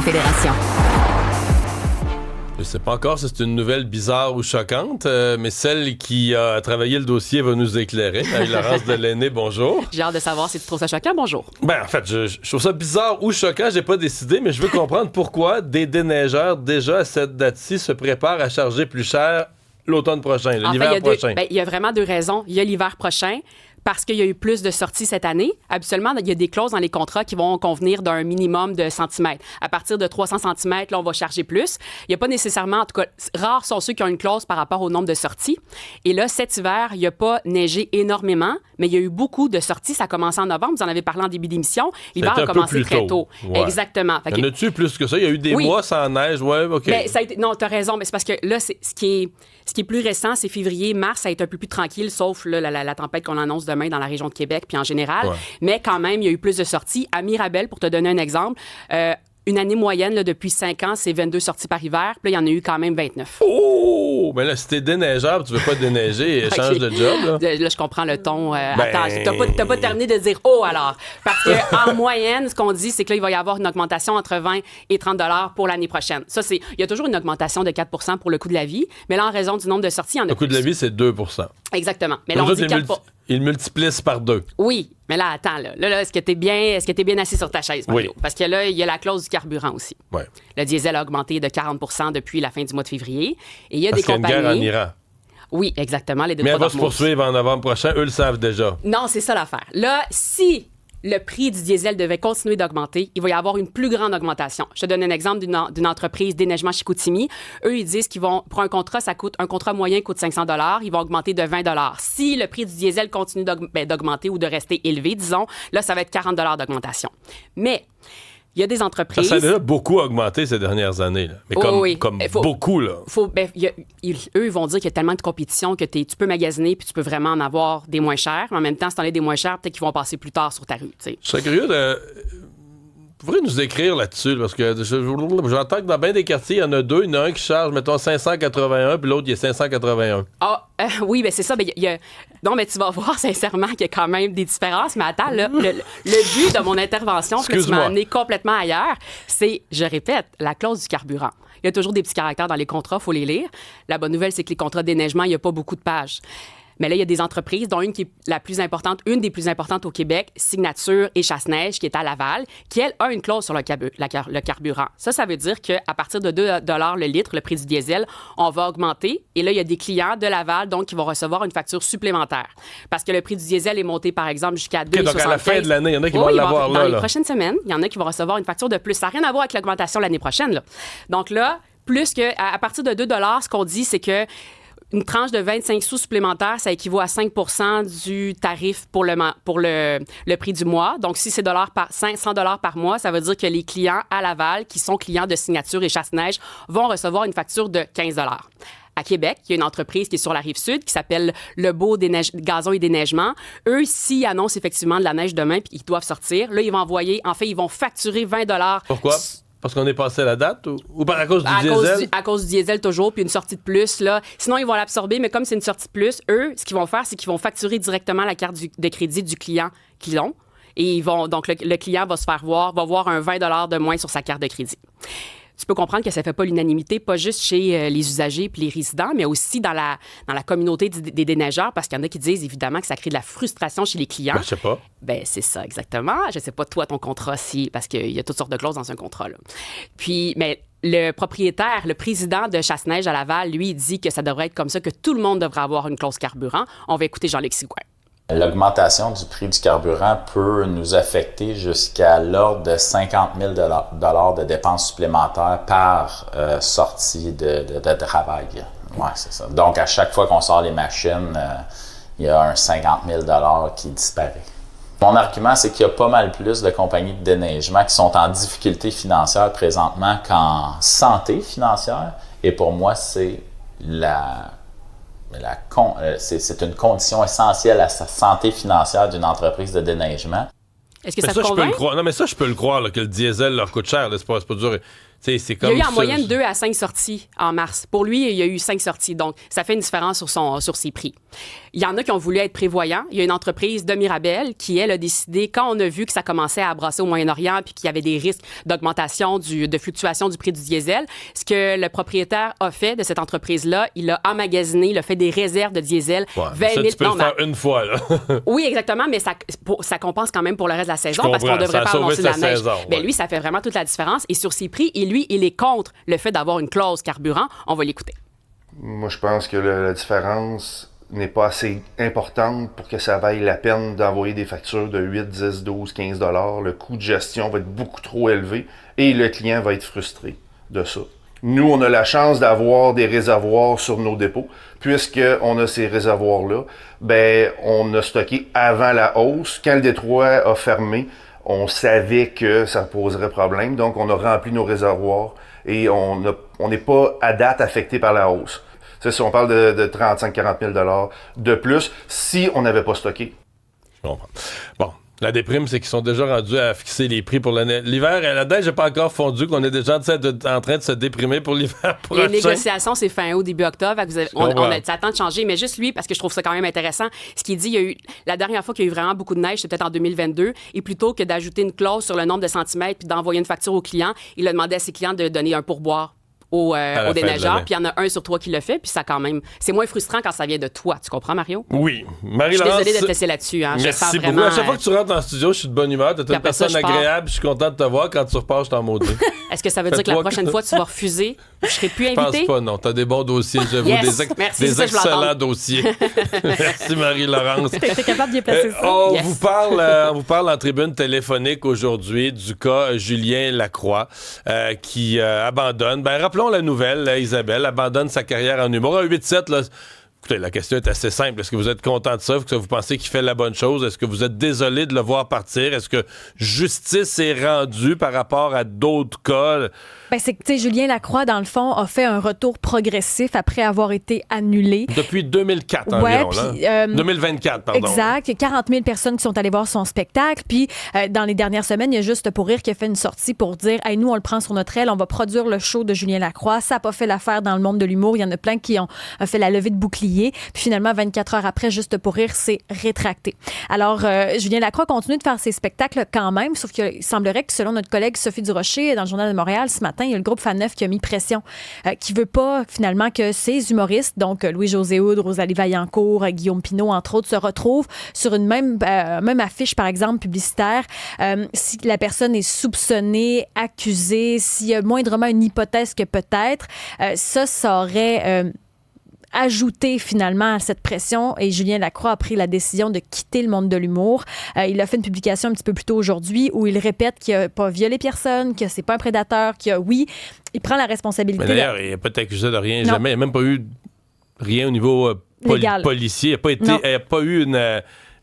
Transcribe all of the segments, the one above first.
Confédération. Je ne sais pas encore si c'est une nouvelle bizarre ou choquante, mais celle qui a travaillé le dossier va nous éclairer. Marie-Laurence Delaney, bonjour. J'ai hâte de savoir si tu trouves ça choquant. Bonjour. Ben, en fait, je trouve ça bizarre ou choquant, j'ai pas décidé, mais je veux comprendre pourquoi des déneigeurs, déjà à cette date-ci, se préparent à charger plus cher l'automne prochain, l'hiver prochain. Il y a vraiment deux raisons. Il y a l'hiver prochain, parce qu'il y a eu plus de sorties cette année. Habituellement, il y a des clauses dans les contrats qui vont convenir d'un minimum de centimètres. À partir de 300 centimètres, là, on va charger plus. Il n'y a pas nécessairement, en tout cas, rares sont ceux qui ont une clause par rapport au nombre de sorties. Et là, cet hiver, il n'y a pas neigé énormément, mais il y a eu beaucoup de sorties. Ça a commencé en novembre. Vous en avez parlé en début d'émission. L'hiver a commencé très tôt. Ouais. Exactement. Il y en a-tu plus que ça? Il y a eu des mois sans neige, ouais, OK. Mais ça a été, non, tu as raison, mais c'est parce que là, ce qui est plus récent, c'est février, mars, ça a été un peu plus tranquille, sauf là, la tempête qu'on annonce demain dans la région de Québec, puis en général. Ouais. Mais quand même, il y a eu plus de sorties. À Mirabel, pour te donner un exemple, une année moyenne, là, depuis 5 ans, c'est 22 sorties par hiver. Puis là, il y en a eu quand même 29. Oh! Mais là, si t'es déneigeur, tu veux pas déneiger, change de job, là. Là, je comprends le ton. Attends, t'as pas terminé de dire « oh » alors. Parce qu'en moyenne, ce qu'on dit, c'est que là, il va y avoir une augmentation entre 20 et 30 $ pour l'année prochaine. Ça, il y a toujours une augmentation de 4 % pour le coût de la vie. Mais là, en raison du nombre de sorties, il y en a plus. Le coût de la vie, c'est 2 % Exactement. Mais là, on dit 4 Ils multiplient par 2. Oui, mais là, attends, là, est-ce que t'es bien assis sur ta chaise, Mario? Oui. Parce que là, il y a la clause du carburant aussi. Ouais. Le diesel a augmenté de 40 % depuis la fin du mois de février. Et il y a Parce des compagnies... qu'il y a une guerre en Iran. Oui, exactement. Mais elle va se poursuivre en novembre prochain. Eux le savent déjà. Non, c'est ça l'affaire. Là, si le prix du diesel devait continuer d'augmenter, il va y avoir une plus grande augmentation. Je te donne un exemple d'une entreprise déneigement Chicoutimi. Eux, ils disent qu'ils vont, pour un contrat moyen coûte 500 $, ils vont augmenter de 20 $. Si le prix du diesel continue d'augmenter ou de rester élevé, disons, là, ça va être 40 $ d'augmentation. Mais il y a des entreprises... Ça a déjà beaucoup augmenté ces dernières années. Là. Mais beaucoup, là. Eux, ils vont dire qu'il y a tellement de compétition que tu peux magasiner puis tu peux vraiment en avoir des moins chers. Mais en même temps, si tu en as des moins chers, peut-être qu'ils vont passer plus tard sur ta rue. T'sais. Je serais curieux de... Vous pourriez nous écrire là-dessus, parce que j'entends que dans bien des quartiers, il y en a deux. Il y en a un qui charge, mettons, 581, puis l'autre, il est 581. Oui, bien c'est ça. Non, mais tu vas voir sincèrement qu'il y a quand même des différences. Mais attends, là, le but de mon intervention, que tu m'as amené complètement ailleurs, c'est, je répète, la clause du carburant. Il y a toujours des petits caractères dans les contrats, il faut les lire. La bonne nouvelle, c'est que les contrats de déneigement, il n'y a pas beaucoup de pages. Mais là, il y a des entreprises, dont une qui est une des plus importantes au Québec, Signature et Chasse-Neige, qui est à Laval, qui, elle, a une clause sur le carburant. Ça veut dire qu'à partir de 2 $ le litre, le prix du diesel, on va augmenter. Et là, il y a des clients de Laval, donc, qui vont recevoir une facture supplémentaire. Parce que le prix du diesel est monté, par exemple, jusqu'à 2,75 $. Donc, à la fin de l'année, il y en a qui vont l'avoir là. Dans les prochaines semaines, il y en a qui vont recevoir une facture de plus. Ça n'a rien à voir avec l'augmentation l'année prochaine, là. Donc là, à partir de 2 $, ce qu'on dit, c'est que une tranche de 25 sous supplémentaires, ça équivaut à 5 % du tarif pour le prix du mois. Donc, si c'est 100 $ par mois, ça veut dire que les clients à Laval, qui sont clients de Signature et Chasse-Neige, vont recevoir une facture de 15 $. À Québec, il y a une entreprise qui est sur la Rive-Sud qui s'appelle Le Beau Gazon et Déneigement. Eux, s'ils annoncent effectivement de la neige demain puis ils doivent sortir, là, ils vont facturer 20 $. Pourquoi? Parce qu'on est passé à la date ou à cause du diesel? À cause du diesel toujours, puis une sortie de plus. Là. Sinon, ils vont l'absorber, mais comme c'est une sortie de plus, eux, ce qu'ils vont faire, c'est qu'ils vont facturer directement la carte de crédit du client qu'ils ont. Et donc, le client va voir un 20 $ de moins sur sa carte de crédit. Tu peux comprendre que ça ne fait pas l'unanimité, pas juste chez les usagers et les résidents, mais aussi dans la communauté des déneigeurs, parce qu'il y en a qui disent évidemment que ça crée de la frustration chez les clients. Je sais pas. C'est ça, exactement. Je sais pas, toi, ton contrat, parce qu'il y a toutes sortes de clauses dans un contrat, là. Puis, mais le propriétaire, le président de Chasse-Neige à Laval, lui, il dit que ça devrait être comme ça, que tout le monde devrait avoir une clause carburant. On va écouter Jean-Luc Sigouin. L'augmentation du prix du carburant peut nous affecter jusqu'à l'ordre de 50 000 $ de dépenses supplémentaires par sortie de travail. Ouais, c'est ça. Donc, à chaque fois qu'on sort les machines, il y a un 50 000 $ qui disparaît. Mon argument, c'est qu'il y a pas mal plus de compagnies de déneigement qui sont en difficulté financière présentement qu'en santé financière. Et pour moi, c'est c'est une condition essentielle à sa santé financière d'une entreprise de déneigement. Est-ce que ça te convainc? Non, mais ça, je peux le croire, là, que le diesel leur coûte cher. Là, c'est pas dur. C'est comme il y a eu en ça. moyenne 2 à 5 sorties en mars. Pour lui, il y a eu 5 sorties. Donc, ça fait une différence sur ses prix. Il y en a qui ont voulu être prévoyants. Il y a une entreprise de Mirabel qui, elle, a décidé, quand on a vu que ça commençait à brasser au Moyen-Orient puis qu'il y avait des risques d'augmentation, de fluctuation du prix du diesel, ce que le propriétaire a fait de cette entreprise-là, il a emmagasiné, il a fait des réserves de diesel. 20 000... Ça, tu peux le faire une fois, là. Oui, exactement, mais ça compense quand même pour le reste de la saison parce qu'on comprends, devrait ça a pas sauvé annoncer de la sa neige. saison, Mais ouais. lui, ça fait vraiment toute la différence. Et sur ses prix, et lui, il est contre le fait d'avoir une clause carburant. On va l'écouter. Moi, je pense que la différence n'est pas assez importante pour que ça vaille la peine d'envoyer des factures de 8, 10, 12, 15 $. Le coût de gestion va être beaucoup trop élevé et le client va être frustré de ça. Nous, on a la chance d'avoir des réservoirs sur nos dépôts. Puisqu'on a ces réservoirs-là, ben, on a stocké avant la hausse. Quand le détroit a fermé, on savait que ça poserait problème. Donc, on a rempli nos réservoirs et on n'est pas à date affecté par la hausse. C'est si on parle de 35-40 000 $ de plus si on n'avait pas stocké. Je comprends. Bon. La déprime, c'est qu'ils sont déjà rendus à fixer les prix pour l'année. L'hiver, la neige n'est pas encore fondue, qu'on est déjà en train de se déprimer pour l'hiver prochain. Les négociations, c'est fin août, début octobre. Ça attend de changer. Mais juste lui, parce que je trouve ça quand même intéressant, ce qu'il dit, il y a eu, la dernière fois qu'il y a eu vraiment beaucoup de neige, c'est peut-être en 2022. Et plutôt que d'ajouter une clause sur le nombre de centimètres puis d'envoyer une facture au client, il a demandé à ses clients de donner un pourboire au déneigeur, puis il y en a 1 sur 3 qui le fait, puis ça quand même... C'est moins frustrant quand ça vient de toi. Tu comprends, Mario? Oui. Je suis désolée de te laisser là-dessus. Hein. Merci beaucoup. À chaque fois que tu rentres en studio, je suis de bonne humeur. T'es une personne agréable. Je suis content de te voir. Quand tu repars, je t'en maudis. Est-ce que ça veut dire que la prochaine fois, tu vas refuser? Je serai plus invité? Je pense pas, non. T'as des bons dossiers, j'avoue. Yes. Des excellents dossiers. Merci, Marie-Laurence. T'es capable d'y placer ça? On vous parle en tribune téléphonique aujourd'hui du cas Julien Lacroix qui abandonne. Rappelons la nouvelle. Isabelle abandonne sa carrière en humour. Un 8-7, là. Écoutez, la question est assez simple. Est-ce que vous êtes content de ça? Est-ce que vous pensez qu'il fait la bonne chose? Est-ce que vous êtes désolé de le voir partir? Est-ce que justice est rendue par rapport à d'autres cas? C'est que, Julien Lacroix, dans le fond, a fait un retour progressif après avoir été annulé. Depuis 2004 environ, là. 2024, pardon. Exact. Il y a 40 000 personnes qui sont allées voir son spectacle. Puis, dans les dernières semaines, il y a Juste pour rire qui a fait une sortie pour dire « Hey, nous, on le prend sur notre aile, on va produire le show de Julien Lacroix. » Ça n'a pas fait l'affaire dans le monde de l'humour. Il y en a plein qui ont fait la levée de bouclier. Puis finalement, 24 heures après, Juste pour rire s'est rétracté. Alors, Julien Lacroix continue de faire ses spectacles quand même, sauf qu'il semblerait que, selon notre collègue Sophie Durocher, dans le Journal de Montréal ce matin, il y a le groupe Fan 9 qui a mis pression, qui veut pas finalement que ces humoristes, donc Louis-José Houd, Rosalie Vaillancourt, Guillaume Pinault, entre autres, se retrouvent sur une même affiche, par exemple, publicitaire. Si la personne est soupçonnée, accusée, s'il y a moindrement une hypothèse que peut-être, ça aurait... ajouter finalement à cette pression, et Julien Lacroix a pris la décision de quitter le monde de l'humour. Il a fait une publication un petit peu plus tôt aujourd'hui où il répète qu'il n'a pas violé personne, que c'est pas un prédateur, il prend la responsabilité. Mais d'ailleurs, il n'a pas été accusé de rien, jamais. Il n'y a même pas eu rien au niveau policier. Il n'a pas eu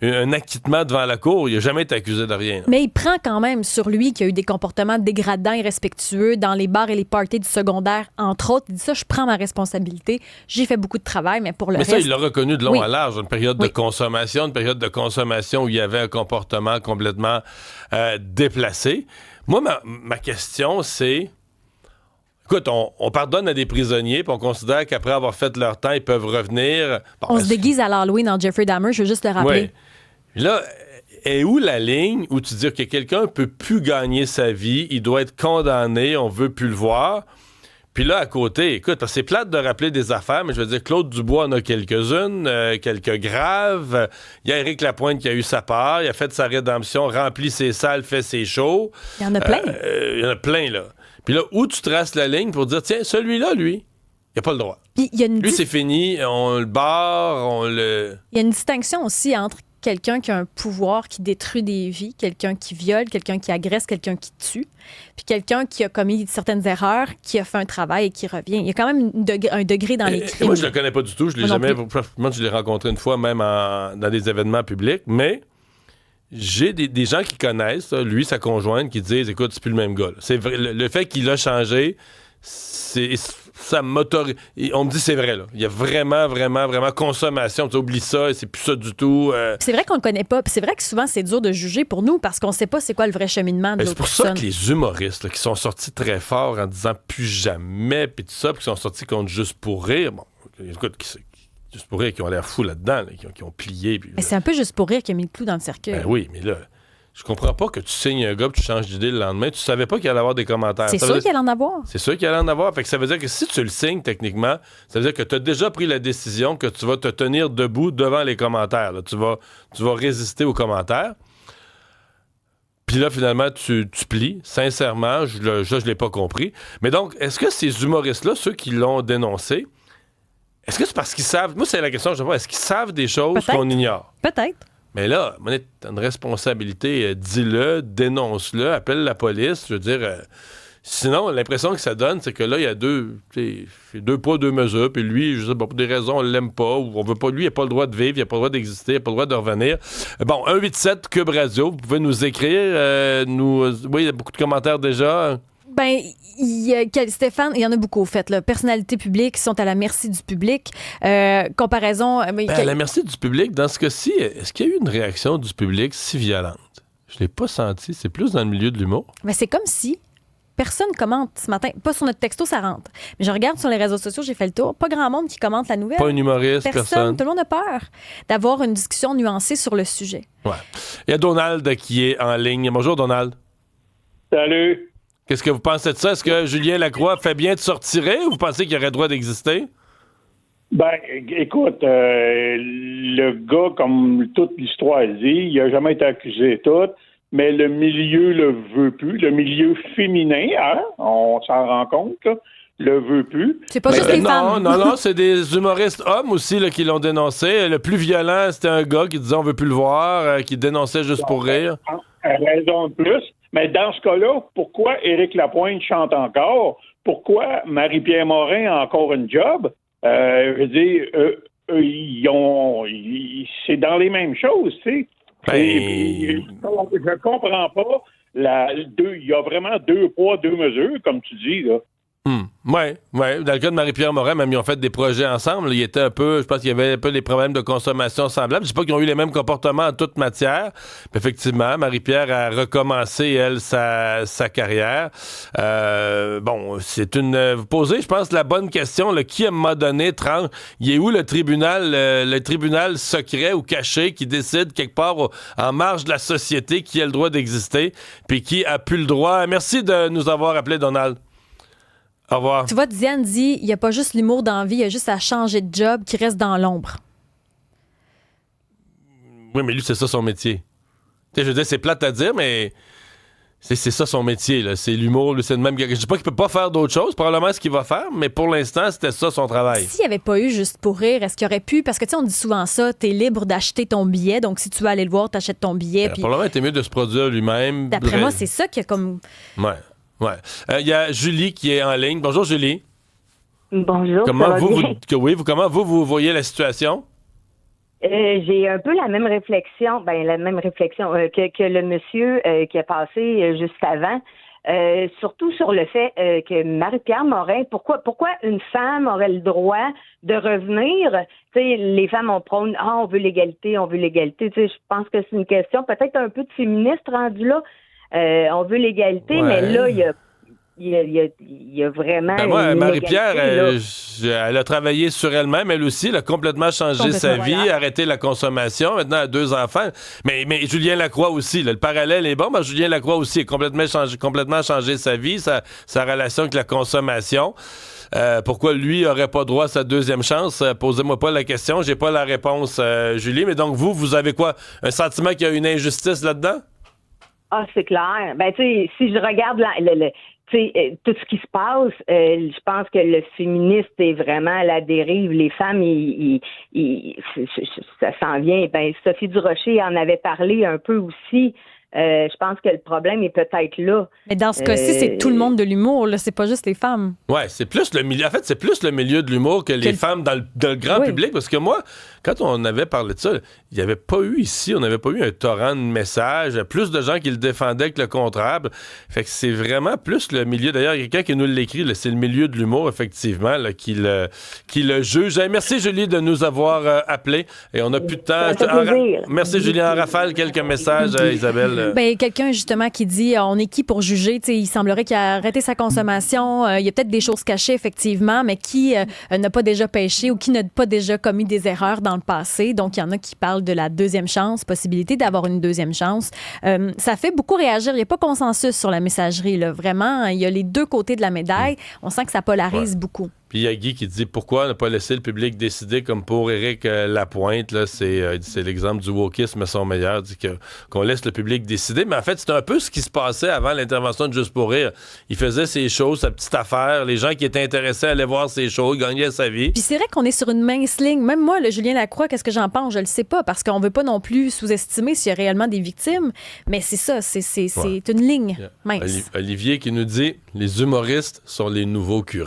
un acquittement devant la cour. Il n'a jamais été accusé de rien. Mais il prend quand même sur lui qu'il y a eu des comportements dégradants et irrespectueux dans les bars et les parties du secondaire, entre autres. Il dit ça, je prends ma responsabilité. J'ai fait beaucoup de travail, mais pour le reste... Mais ça, il l'a reconnu de long à large. Une période de consommation, où il y avait un comportement complètement déplacé. Moi, ma question, c'est... Écoute, on pardonne à des prisonniers, puis on considère qu'après avoir fait leur temps, ils peuvent revenir. Bon, on se déguise à l'Halloween dans Jeffrey Dahmer, je veux juste le rappeler. Oui. Là, est où la ligne où tu dis que quelqu'un ne peut plus gagner sa vie, il doit être condamné, on veut plus le voir. Puis là, à côté, écoute, c'est plate de rappeler des affaires, mais je veux dire, Claude Dubois en a quelques-unes, quelques graves. Il y a Éric Lapointe qui a eu sa part, il a fait sa rédemption, rempli ses salles, fait ses shows. Il y en a plein. Il y en a plein, là. Puis là, où tu traces la ligne pour dire, tiens, celui-là, lui, il n'a pas le droit. Lui, c'est fini, on le barre, Il y a une distinction aussi entre quelqu'un qui a un pouvoir qui détruit des vies, quelqu'un qui viole, quelqu'un qui agresse, quelqu'un qui tue, puis quelqu'un qui a commis certaines erreurs, qui a fait un travail et qui revient. Il y a quand même un degré dans les crimes. Moi, je le connais pas du tout. Je l'ai jamais... Moi, je l'ai rencontré une fois, même dans des événements publics, mais... J'ai des gens qui connaissent, lui, sa conjointe, qui disent, écoute, c'est plus le même gars. C'est vrai, le fait qu'il a changé, ça m'autorise. On me dit c'est vrai, là. Il y a vraiment, vraiment, vraiment consommation. Tu oublies ça, c'est plus ça du tout. C'est vrai qu'on le connaît pas. Puis c'est vrai que souvent, c'est dur de juger pour nous parce qu'on sait pas c'est quoi le vrai cheminement de l'autre personne. C'est pour ça que les humoristes là, qui sont sortis très forts en disant plus jamais, puis tout ça, puis qui sont sortis contre Juste pour rire. Bon, écoute, Juste pour rire, qui ont l'air fous là-dedans, là, qui ont plié. Puis, mais c'est un peu Juste pour rire qui a mis le clou dans le cercueil. Ben oui, mais là, je comprends pas que tu signes un gars et tu changes d'idée le lendemain. Tu savais pas qu'il allait avoir des commentaires. C'est sûr qu'il allait en avoir. C'est sûr qu'il allait en avoir. Fait que ça veut dire que si tu le signes techniquement, ça veut dire que tu as déjà pris la décision que tu vas te tenir debout devant les commentaires. Là. Tu vas résister aux commentaires. Puis là, finalement, tu plies. Sincèrement, je l'ai pas compris. Mais donc, est-ce que ces humoristes-là, ceux qui l'ont dénoncé, est-ce que c'est parce qu'ils savent... Moi, c'est la question que je me pose. Est-ce qu'ils savent des choses qu'on ignore? Peut-être. Mais là, tu as une responsabilité, dis-le, dénonce-le, appelle la police, je veux dire... sinon, l'impression que ça donne, c'est que là, il y a deux poids, deux mesures, puis lui, je sais pas, pour des raisons, on l'aime pas, ou on veut pas, lui, il n'a pas le droit de vivre, il n'a pas le droit d'exister, il n'a pas le droit de revenir. Bon, 187 Cube Radio, vous pouvez nous écrire, oui, il y a beaucoup de commentaires déjà. Ben, Stéphane, il y en a beaucoup, au fait. Là. Personnalités publiques sont à la merci du public. Comparaison... à la merci du public, dans ce cas-ci, est-ce qu'il y a eu une réaction du public si violente? Je l'ai pas senti. C'est plus dans le milieu de l'humour. Ben, c'est comme si personne commente ce matin. Pas sur notre texto, ça rentre. Mais je regarde sur les réseaux sociaux, j'ai fait le tour. Pas grand monde qui commente la nouvelle. Pas un humoriste, personne. Tout le monde a peur d'avoir une discussion nuancée sur le sujet. Ouais. Il y a Donald qui est en ligne. Bonjour, Donald. Salut. Qu'est-ce que vous pensez de ça? Est-ce que Julien Lacroix fait bien de se retirer ou vous pensez qu'il aurait le droit d'exister? Ben, écoute, le gars, comme toute l'histoire dit, il n'a jamais été accusé et tout, mais le milieu le veut plus. Le milieu féminin, hein, on s'en rend compte, là, le veut plus. C'est pas juste les femmes. Non, c'est des humoristes hommes aussi là, qui l'ont dénoncé. Le plus violent, c'était un gars qui disait on veut plus le voir, qui dénonçait Juste pour rire. Raison de plus. Mais dans ce cas-là, pourquoi Éric Lapointe chante encore? Pourquoi Marie-Pierre Morin a encore une job? Je veux dire, c'est dans les mêmes choses, tu sais. Je comprends pas. Il y a vraiment deux poids, deux mesures, comme tu dis, là. Oui. Dans le cas de Marie-Pierre Morin, même ils ont fait des projets ensemble. Il était un peu, je pense qu'il y avait un peu des problèmes de consommation semblables. Je ne sais pas qu'ils ont eu les mêmes comportements en toute matière. Mais effectivement, Marie-Pierre a recommencé, elle, sa carrière. C'est vous posez, je pense, la bonne question. Là, qui, à un moment donné, il est où le tribunal secret ou caché qui décide quelque part en marge de la société qui a le droit d'exister puis qui a plus le droit? Merci de nous avoir appelé, Donald. Au revoir. Tu vois, Diane dit, il n'y a pas juste l'humour dans la vie, il y a juste à changer de job qui reste dans l'ombre. Oui, mais lui, c'est ça son métier. Tu sais, je veux dire, c'est plate à dire, mais c'est ça son métier, là. C'est l'humour, c'est le même gars. Je dis pas qu'il peut pas faire d'autres choses, probablement ce qu'il va faire, mais pour l'instant, c'était ça son travail. S'il n'y avait pas eu Juste pour rire, est-ce qu'il aurait pu, parce que tu sais, on dit souvent ça, t'es libre d'acheter ton billet, donc si tu veux aller le voir, t'achètes ton billet. Puis... Probablement, c'était mieux de se produire lui-même. D'après moi, c'est ça qui a comme... Ouais. Il y a Julie qui est en ligne. Bonjour, Julie. Bonjour. Comment vous voyez la situation? J'ai un peu la même réflexion, que le monsieur qui a passé juste avant. Surtout sur le fait que Marie-Pierre Morin, pourquoi une femme aurait le droit de revenir? Tu sais, les femmes prônent, on veut l'égalité. Tu sais, je pense que c'est une question peut-être un peu de féministe rendu là. On veut l'égalité, mais là, il y a vraiment... Marie-Pierre, elle a travaillé sur elle-même, elle aussi, elle a complètement changé sa vie, arrêté la consommation, maintenant elle a 2 enfants. Mais Julien Lacroix aussi, là, le parallèle est bon, mais Julien Lacroix aussi a complètement changé sa vie, sa relation avec la consommation. Pourquoi lui aurait pas droit à sa deuxième chance? Posez-moi pas la question, j'ai pas la réponse, Julie. Mais donc vous avez quoi? Un sentiment qu'il y a une injustice là-dedans? Ah, c'est clair. Ben, tu sais, si je regarde tout ce qui se passe, je pense que le féministe est vraiment à la dérive. Les femmes, ça s'en vient. Ben, Sophie Durocher en avait parlé un peu aussi. Je pense que le problème est peut-être là. Mais dans ce cas-ci, c'est tout le monde de l'humour, là. C'est pas juste les femmes. Ouais, c'est plus le milieu. En fait, c'est plus le milieu de l'humour que les femmes dans le grand public. Parce que moi, quand on avait parlé de ça, il n'y avait pas eu ici, on n'avait pas eu un torrent de messages. Plus de gens qui le défendaient que le contraire. Fait que c'est vraiment plus le milieu. D'ailleurs, il y a quelqu'un qui nous l'écrit, là, c'est le milieu de l'humour, effectivement, là, qui le juge. Hey, merci, Julie, de nous avoir appelés. Et on n'a plus de temps. Merci, Julie. En rafale, quelques messages, Isabelle. Ben, quelqu'un, justement, qui dit on est qui pour juger? T'sais, il semblerait qu'il a arrêté sa consommation. Il y a peut-être des choses cachées, effectivement, mais qui n'a pas déjà péché ou qui n'a pas déjà commis des erreurs dans le passé? Donc, il y en a qui parlent de la deuxième chance, possibilité d'avoir une deuxième chance. Ça fait beaucoup réagir. Il n'y a pas consensus sur la messagerie. Là. Vraiment, il y a les deux côtés de la médaille. On sent que ça polarise beaucoup. Puis il y a Guy qui dit pourquoi ne pas laisser le public décider comme pour Éric Lapointe. Là, c'est l'exemple du wokisme à son meilleur. Dit qu'on laisse le public décider. Mais en fait, c'est un peu ce qui se passait avant l'intervention de Juste pour rire. Il faisait ses choses, sa petite affaire. Les gens qui étaient intéressés allaient voir ses shows, gagnaient sa vie. Puis c'est vrai qu'on est sur une mince ligne. Même moi, le Julien Lacroix, qu'est-ce que j'en pense? Je le sais pas parce qu'on veut pas non plus sous-estimer s'il y a réellement des victimes. Mais c'est ça, c'est une ligne mince. Olivier qui nous dit les humoristes sont les nouveaux curés.